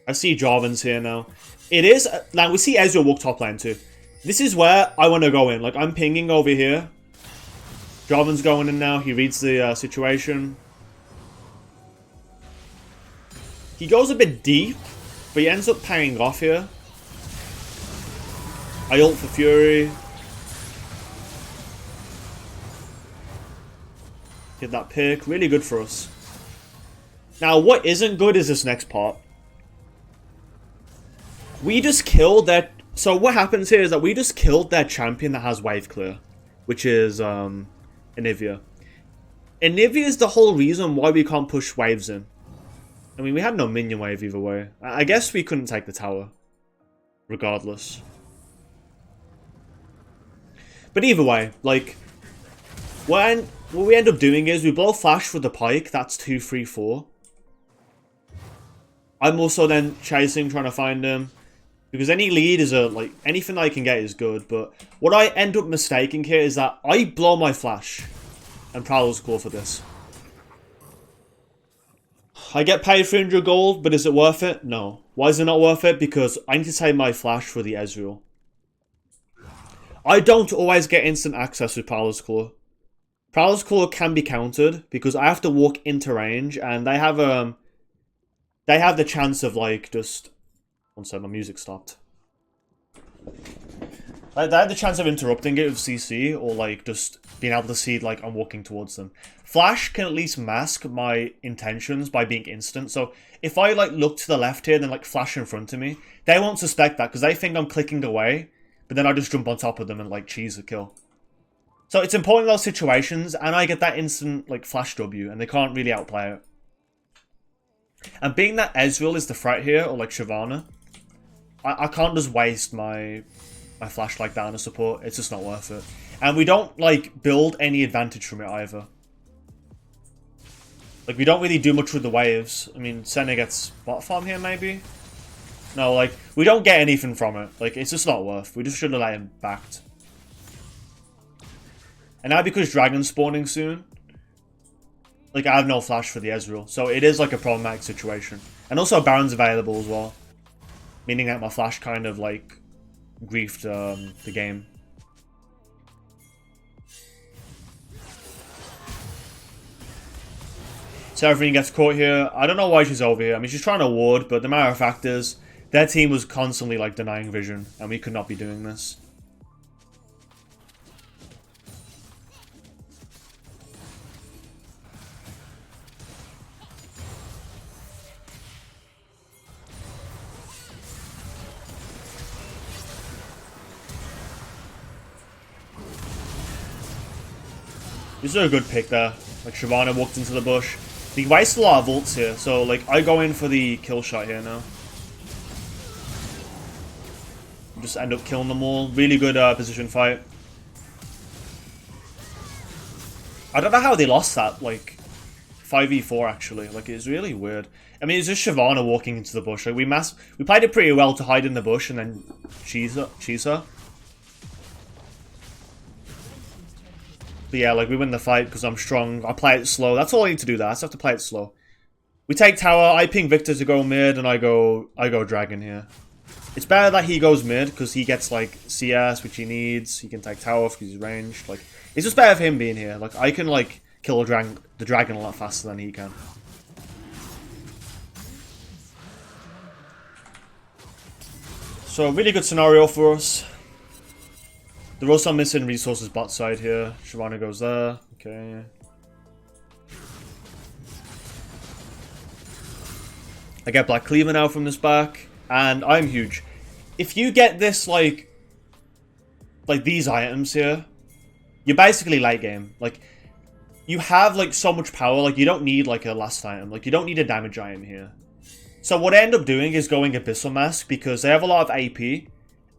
I see Jarvan's here now. It is... Now, we see Ezreal walk top lane too. This is where I want to go in. Like, I'm pinging over here. Jarvan's going in now. He reads the situation. He goes a bit deep, but he ends up paying off here. I ult for Fury. Get that pick. Really good for us. Now, what isn't good is this next part. We just killed that... So what happens here is that we just killed their champion that has wave clear. Which is, Anivia. Anivia is the whole reason why we can't push waves in. I mean, we had no minion wave either way. I guess we couldn't take the tower. Regardless. But either way, like... What we end up doing is we blow flash for the pike. That's 2, 3, 4. I'm also then chasing, trying to find him. Because any lead is like, anything I can get is good. But what I end up mistaking here is that I blow my flash. And Prowler's cool for this. I get paid 300 gold, but is it worth it? No. Why is it not worth it? Because I need to save my flash for the Ezreal. I don't always get instant access with Prowler's Claw. Prowler's Claw can be countered because I have to walk into range and they have the chance of, like, just... One second, my music stopped. They have the chance of interrupting it with CC or, like, just being able to see, like, I'm walking towards them. Flash can at least mask my intentions by being instant. So if I, like, look to the left here and then, like, flash in front of me, they won't suspect that because they think I'm clicking away. But then I just jump on top of them and, like, cheese a kill. So it's important in those situations, and I get that instant, like, flash W, and they can't really outplay it. And being that Ezreal is the threat here, or, like, Shyvana, I can't just waste my flash like that on a support. It's just not worth it. And we don't, like, build any advantage from it either. Like, we don't really do much with the waves. I mean, Senna gets bot farm here, maybe? No, like, we don't get anything from it. Like, it's just not worth. We just should have let him backed. And now because Dragon's spawning soon, like, I have no flash for the Ezreal. So it is, like, a problematic situation. And also Baron's available as well. meaning that my flash kind of like griefed the game. Seraphine gets caught here. I don't know why she's over here. I mean, she's trying to ward, but the matter of fact is, their team was constantly like denying vision, and we could not be doing this. This is a good pick there. Like, Shyvana walked into the bush. He wasted a lot of ults here, so like I go in for the kill shot here now. Just end up killing them all. Really good position fight. I don't know how they lost that, like 5v4 actually. Like, it's really weird. I mean, it's just Shyvana walking into the bush. Like, we played it pretty well to hide in the bush and then cheese her. But yeah, like, we win the fight because I'm strong. I play it slow. That's all I need to do there. I just have to play it slow. We take tower. I ping Victor to go mid, and I go dragon here. It's better that he goes mid because he gets like CS, which he needs. He can take tower because he's ranged. Like, it's just better for him being here. Like, I can like kill the dragon a lot faster than he can. So, really good scenario for us. They're also missing resources bot side here. Shyvana goes there. Okay. I get Black Cleaver now from this back. And I'm huge. If you get this, like these items here, you're basically late game. Like, you have, like, so much power. Like, you don't need, like, a last item. Like, you don't need a damage item here. So what I end up doing is going Abyssal Mask because they have a lot of AP.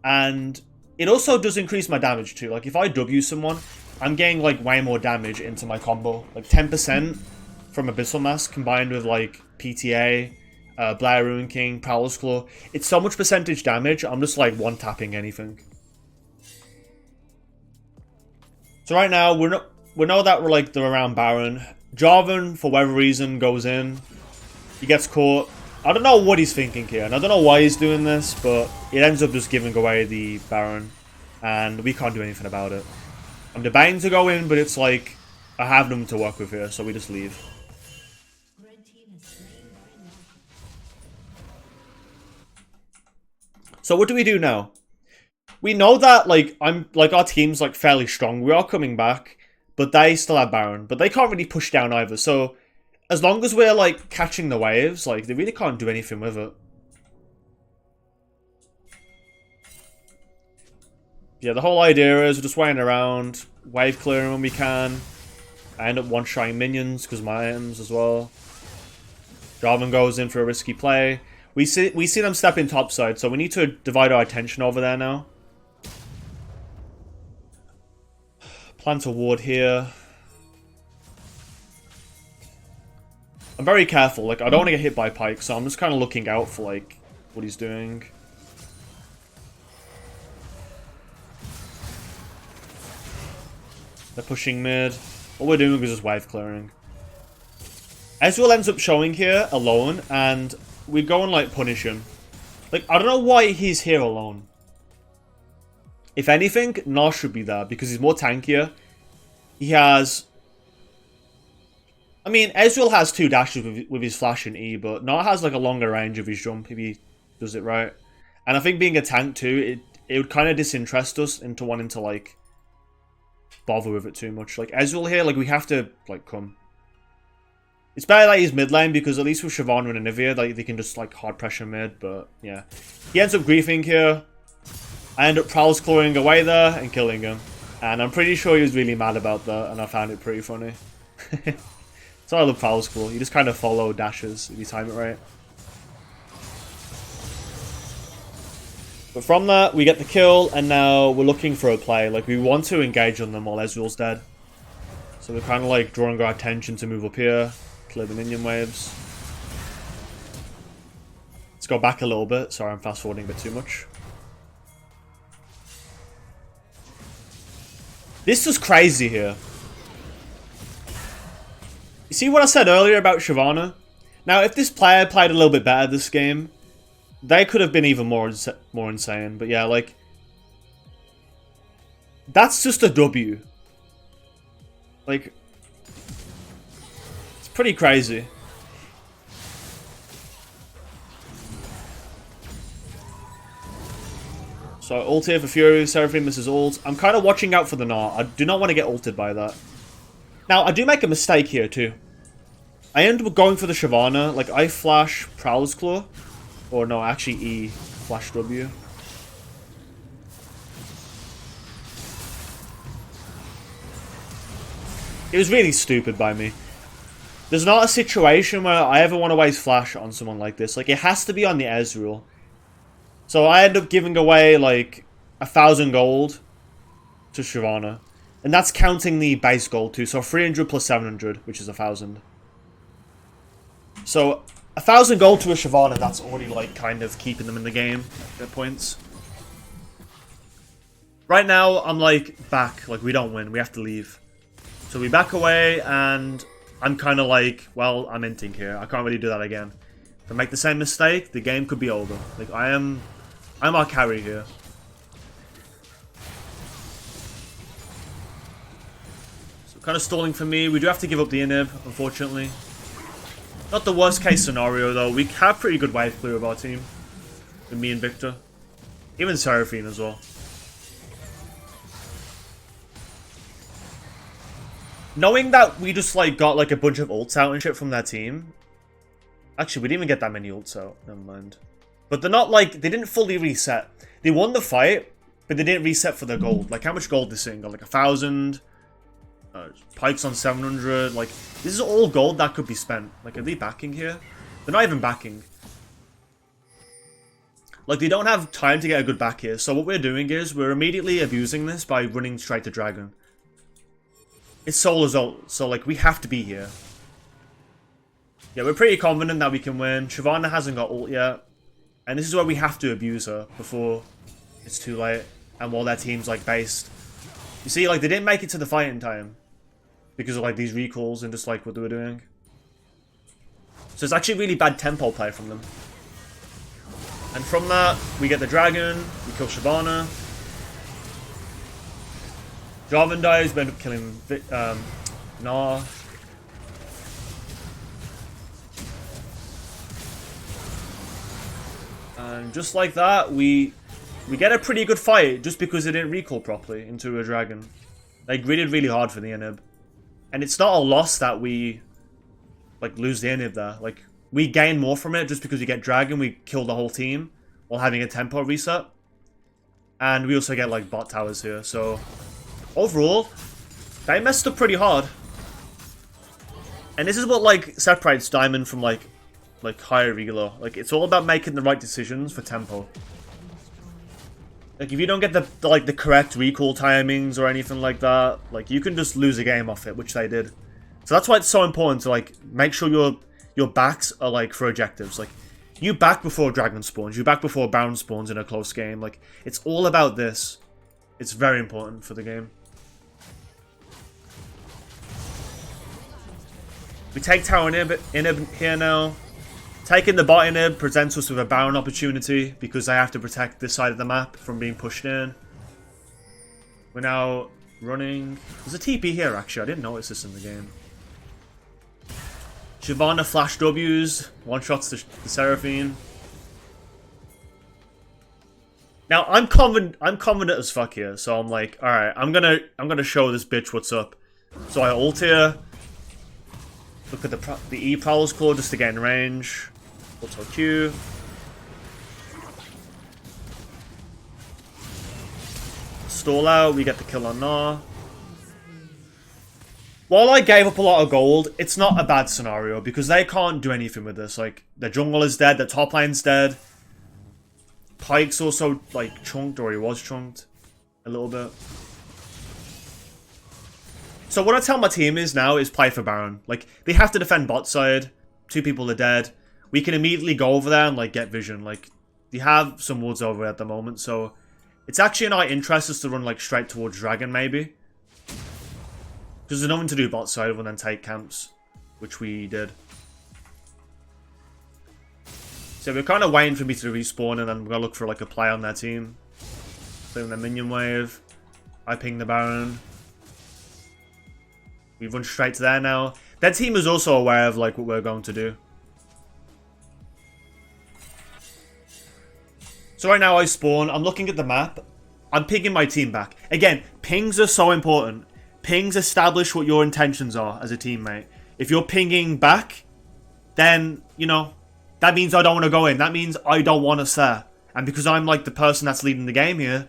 And it also does increase my damage too. Like, if I W someone, I'm getting like way more damage into my combo. Like 10% from Abyssal Mask combined with like PTA, Blair Ruin King, Prowler's Claw. It's so much percentage damage, I'm just like one-tapping anything. So right now, we know that they're around Baron. Jarvan, for whatever reason, goes in. He gets caught. I don't know what he's thinking here, and I don't know why he's doing this, but it ends up just giving away the Baron, and we can't do anything about it. I'm debating to go in, but it's like, I have them to work with here, so we just leave. So what do we do now? We know that, like, our team's, like, fairly strong. We are coming back, but they still have Baron, but they can't really push down either, so as long as we're, like, catching the waves, like, they really can't do anything with it. Yeah, the whole idea is we're just waiting around, wave clearing when we can. I end up one-shotting minions because of my items as well. Jarvan goes in for a risky play. We see them step in topside, so we need to divide our attention over there now. Plant a ward here. I'm very careful, like, I don't want to get hit by Pyke, so I'm just kind of looking out for, like, what he's doing. They're pushing mid. All we're doing is just wave clearing. Ezreal ends up showing here alone, and we go and, like, punish him. Like, I don't know why he's here alone. If anything, Gnar should be there, because he's more tankier. He has... I mean, Ezreal has 2 dashes with his flash and E, but Gnar has like a longer range of his jump if he does it right. And I think being a tank too, it would kind of disinterest us into wanting to like bother with it too much. Like Ezreal here, like we have to like come. It's better that he's mid lane because at least with Shyvana and Anivia, like they can just like hard pressure mid. But yeah, he ends up griefing here. I end up Prowler's clawing away there and killing him. And I'm pretty sure he was really mad about that, and I found it pretty funny. So I love Prowler's Claw. You just kind of follow dashes if you time it right. But from that, we get the kill, and now we're looking for a play. Like, we want to engage on them while Ezreal's dead. So we're kind of like drawing our attention to move up here, clear the minion waves. Let's go back a little bit. Sorry, I'm fast forwarding a bit too much. This is crazy here. You see what I said earlier about Shyvana? Now, if this player played a little bit better this game, They could have been even more insane. But yeah, like, that's just a W. Like, it's pretty crazy. So ult here for Fury, Seraphine misses ult. I'm kind of watching out for the Gnar. I do not want to get ulted by that. Now, I do make a mistake here too. I end up going for the Shyvana. Like, I flash Prowler's Claw. Or no, actually E, flash W. It was really stupid by me. There's not a situation where I ever want to waste flash on someone like this. Like, it has to be on the Ezreal. So I end up giving away, like, 1,000 gold to Shyvana. And that's counting the base gold too. So 300 plus 700, which is 1,000. So 1,000 gold to a Shyvana, that's already, like, kind of keeping them in the game at points. Right now, I'm, like, back. Like, we don't win. We have to leave. So we back away, and I'm kind of like, well, I'm inting here. I can't really do that again. If I make the same mistake, the game could be over. Like, I'm our carry here. So kind of stalling for me. We do have to give up the inhib, unfortunately. Not the worst case scenario, though. We have pretty good wave clear of our team. With me and Victor. Even Seraphine as well. Knowing that we just, like, got, like, a bunch of ults out and shit from their team. Actually, we didn't even get that many ults out. Never mind. But they're not, like, they didn't fully reset. They won the fight, but they didn't reset for their gold. Like, how much gold this thing got? Like, 1,000. Pikes on 700. Like, this is all gold that could be spent. Like, are they backing here? They're not even backing. Like, they don't have time to get a good back here. So what we're doing is, we're immediately abusing this by running straight to Dragon. It's Solar's ult, so, like, we have to be here. Yeah, we're pretty confident that we can win. Shyvana hasn't got ult yet. And this is where we have to abuse her before it's too late. And while their team's, like, based. You see, like, they didn't make it to the fight in time. Because of, like, these recalls and just, like, what they were doing. So it's actually really bad tempo play from them. And from that, we get the dragon. We kill Shyvana. Jarvan dies, we end up killing Gnar. And just like that, we get a pretty good fight just because they didn't recall properly into a dragon. They gritted really hard for the inhib. And it's not a loss that we, like, lose the inhib there. Like, we gain more from it just because we get dragon, we kill the whole team while having a tempo reset. And we also get, like, bot towers here, so overall, they messed up pretty hard. And this is what, like, separates Diamond from, like higher Elo. Like, it's all about making the right decisions for tempo. Like, if you don't get the correct recall timings or anything like that, like, you can just lose a game off it, which they did. So that's why it's so important to, like, make sure your backs are, like, for objectives. Like, you back before Dragon spawns, you back before Baron spawns in a close game. Like, it's all about this. It's very important for the game. We take tower inhib here now. Taking the bot inhib presents us with a Baron opportunity because they have to protect this side of the map from being pushed in. We're now running. There's a TP here, actually. I didn't notice this in the game. Shyvana flash W's, one-shots the Seraphine. Now I'm confident as fuck here, so I'm like, alright, I'm gonna show this bitch what's up. So I ult here. Look at the E Prowler's Claw just to get in range. Auto Q. Stall out, we get the kill on Gnar. While I gave up a lot of gold, it's not a bad scenario because they can't do anything with this. Like, the jungle is dead, the top lane's dead. Pyke's also, like, chunked, or he was chunked a little bit. So what I tell my team is now is play for Baron. Like, they have to defend bot side. 2 people are dead. We can immediately go over there and, like, get vision. Like, they have some wards over at the moment, so it's actually in our interest is to run, like, straight towards Dragon, maybe. Because there's nothing to do bot side other than take camps, which we did. So we're kind of waiting for me to respawn, and then we're gonna look for like a play on their team. Playing the minion wave. I ping the Baron. We run straight to there now. Their team is also aware of like what we're going to do. So right now I spawn. I'm looking at the map. I'm pinging my team back. Again, pings are so important. Pings establish what your intentions are as a teammate. If you're pinging back, then, you know, that means I don't want to go in. That means I don't want us there. And because I'm like the person that's leading the game here,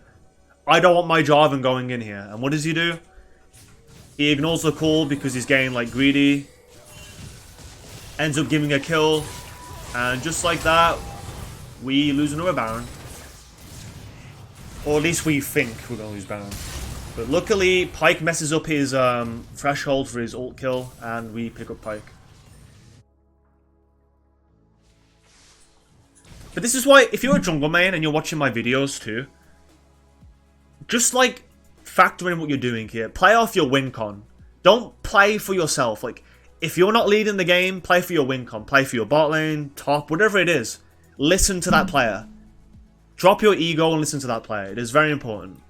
I don't want my Jarvan going in here. And what does he do? He ignores the call because he's getting like greedy. Ends up giving a kill. And just like that, we lose another Baron. Or at least we think we're going to lose Baron. But luckily, Pyke messes up his threshold for his ult kill, and we pick up Pyke. But this is why, if you're a jungle main and you're watching my videos too, just like factor in what you're doing here. Play off your win con. Don't play for yourself. Like, if you're not leading the game, play for your win con. Play for your bot lane, top, whatever it is. Listen to that player. Drop your ego and listen to that player. It is very important.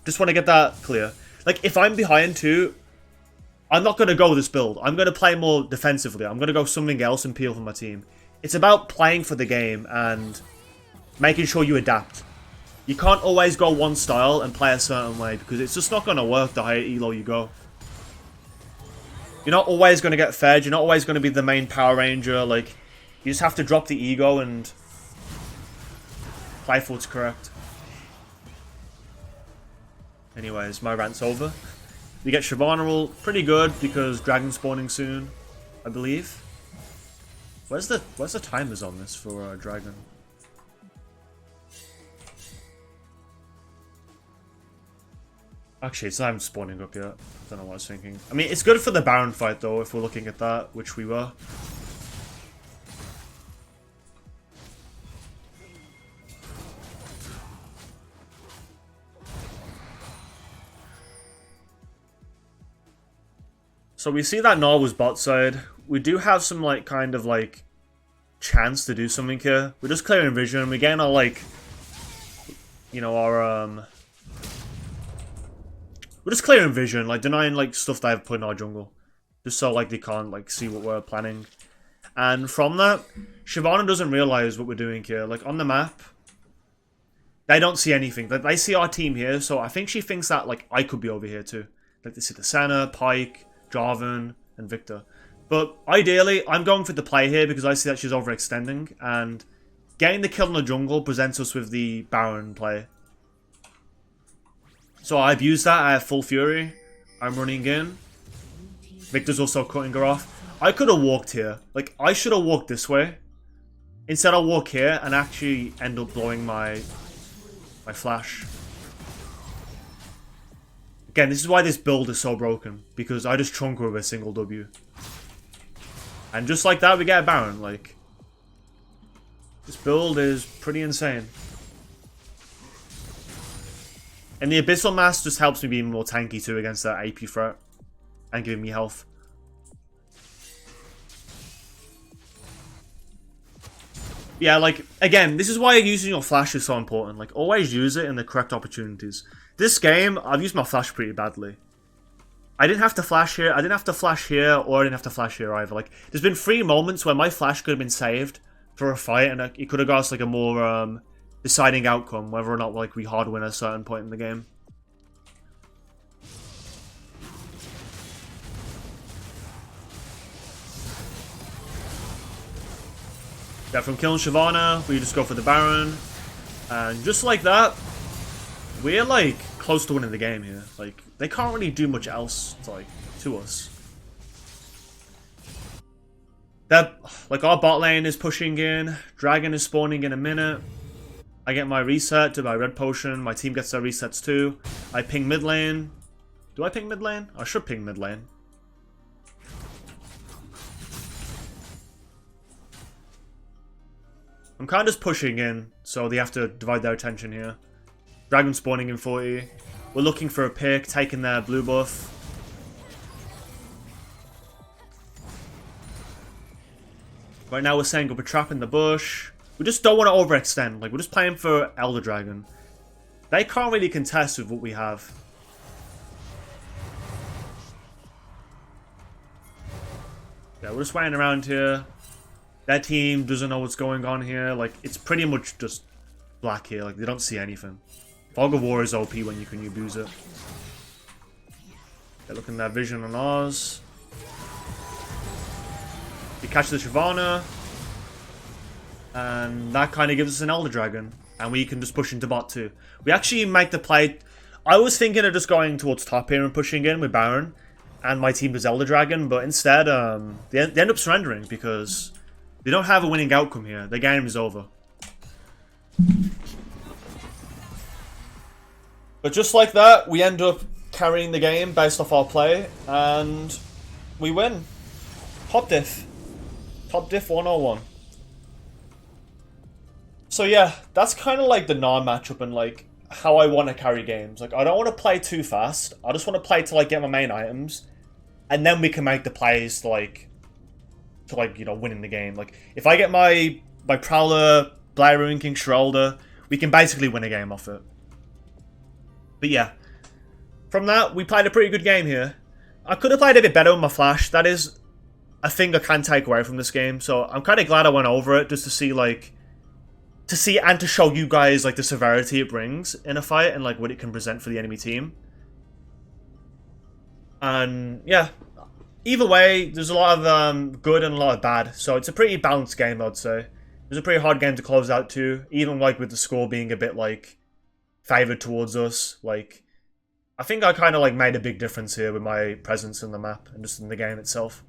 Just want to get that clear. Like, if I'm behind too, I'm not going to go this build. I'm going to play more defensively. I'm going to go something else and peel for my team. It's about playing for the game and making sure you adapt. You can't always go one style and play a certain way because it's just not going to work the higher elo you go. You're not always going to get fed. You're not always going to be the main Power Ranger. Like, you just have to drop the ego and play for what's correct. Anyways, my rant's over. We get Shyvana pretty good because dragon spawning soon, I believe. Where's the timers on this for dragon? Actually, it's not even spawning up yet. Don't know what I was thinking. I mean, it's good for the Baron fight though, if we're looking at that, which we were. So we see that Gnar was bot side. We do have some like kind of like chance to do something here. We're just clearing vision. We're getting our like, you know, our we're just clearing vision, like denying like stuff that I've put in our jungle, just so like they can't like see what we're planning. And from that, Shyvana doesn't realize what we're doing here. Like on the map, they don't see anything. They see our team here, so I think she thinks that like I could be over here too. Like they see the Senna, Pyke, Jarvan, and Victor. But ideally, I'm going for the play here because I see that she's overextending, and getting the kill in the jungle presents us with the Baron play. So I've used that. I have full fury. I'm running in. Victor's also cutting her off. I could have walked here. Like, I should have walked this way. Instead, I'll walk here and actually end up blowing my flash. Again, this is why this build is so broken, because I just trunk her with a single W. And just like that, we get a Baron. Like, this build is pretty insane. And the Abyssal Mass just helps me be more tanky too against that AP threat. And giving me health. Yeah, like, again, this is why using your flash is so important. Like, always use it in the correct opportunities. This game, I've used my flash pretty badly. I didn't have to flash here, I didn't have to flash here, or I didn't have to flash here either. Like, there's been 3 moments where my flash could have been saved for a fight, and it could have got us, like, a more, deciding outcome, whether or not, like, we hard win at a certain point in the game. Yeah, from killing Shyvana, we just go for the Baron. And just like that, we're, like, close to winning the game here. Like, they can't really do much else, like, to us. That, like, our bot lane is pushing in. Dragon is spawning in a minute. I get my reset, do my red potion. My team gets their resets too. I ping mid lane. Do I ping mid lane? I should ping mid lane. I'm kind of just pushing in, so they have to divide their attention here. Dragon spawning in 40. We're looking for a pick, taking their blue buff. Right now we're setting up a trap in the bush. We just don't want to overextend. Like, we're just playing for Elder Dragon. They can't really contest with what we have. Yeah, we're just waiting around here. Their team doesn't know what's going on here. Like, it's pretty much just black here. Like, they don't see anything. Fog of War is OP when you can abuse it. They're looking at their vision on ours. We catch the Shyvana. And that kind of gives us an Elder Dragon. And we can just push into bot too. We actually make the play. I was thinking of just going towards top here and pushing in with Baron. And my team does Elder Dragon. But instead, they end up surrendering because they don't have a winning outcome here. The game is over. But just like that, we end up carrying the game based off our play. And we win. Top diff. Top diff 101. So yeah, that's kind of like the Gnar matchup and like how I want to carry games. Like, I don't want to play too fast. I just want to play to like get my main items. And then we can make the plays to you know, winning the game. Like, if I get my Prowler, Blair Ruin King, Schroeder, we can basically win a game off it. But yeah, from that, we played a pretty good game here. I could have played a bit better with my flash. That is a thing I can take away from this game. So I'm kind of glad I went over it just to see, like, and to show you guys, like, the severity it brings in a fight and, like, what it can present for the enemy team. And, yeah, either way, there's a lot of good and a lot of bad. So it's a pretty balanced game, I'd say. It was a pretty hard game to close out too, even, like, with the score being a bit, like, favored towards us. Like, I think I kind of, like, made a big difference here with my presence in the map and just in the game itself.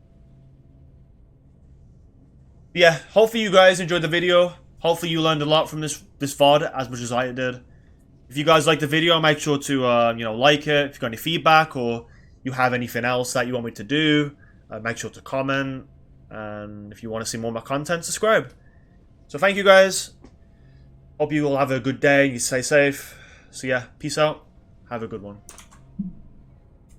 But yeah, hopefully you guys enjoyed the video. Hopefully you learned a lot from this VOD as much as I did. If you guys liked the video, make sure to you know, like it. If you've got any feedback or you have anything else that you want me to do, make sure to comment. And if you want to see more of my content, subscribe. So thank you guys. Hope you all have a good day. You stay safe. So yeah, peace out. Have a good one.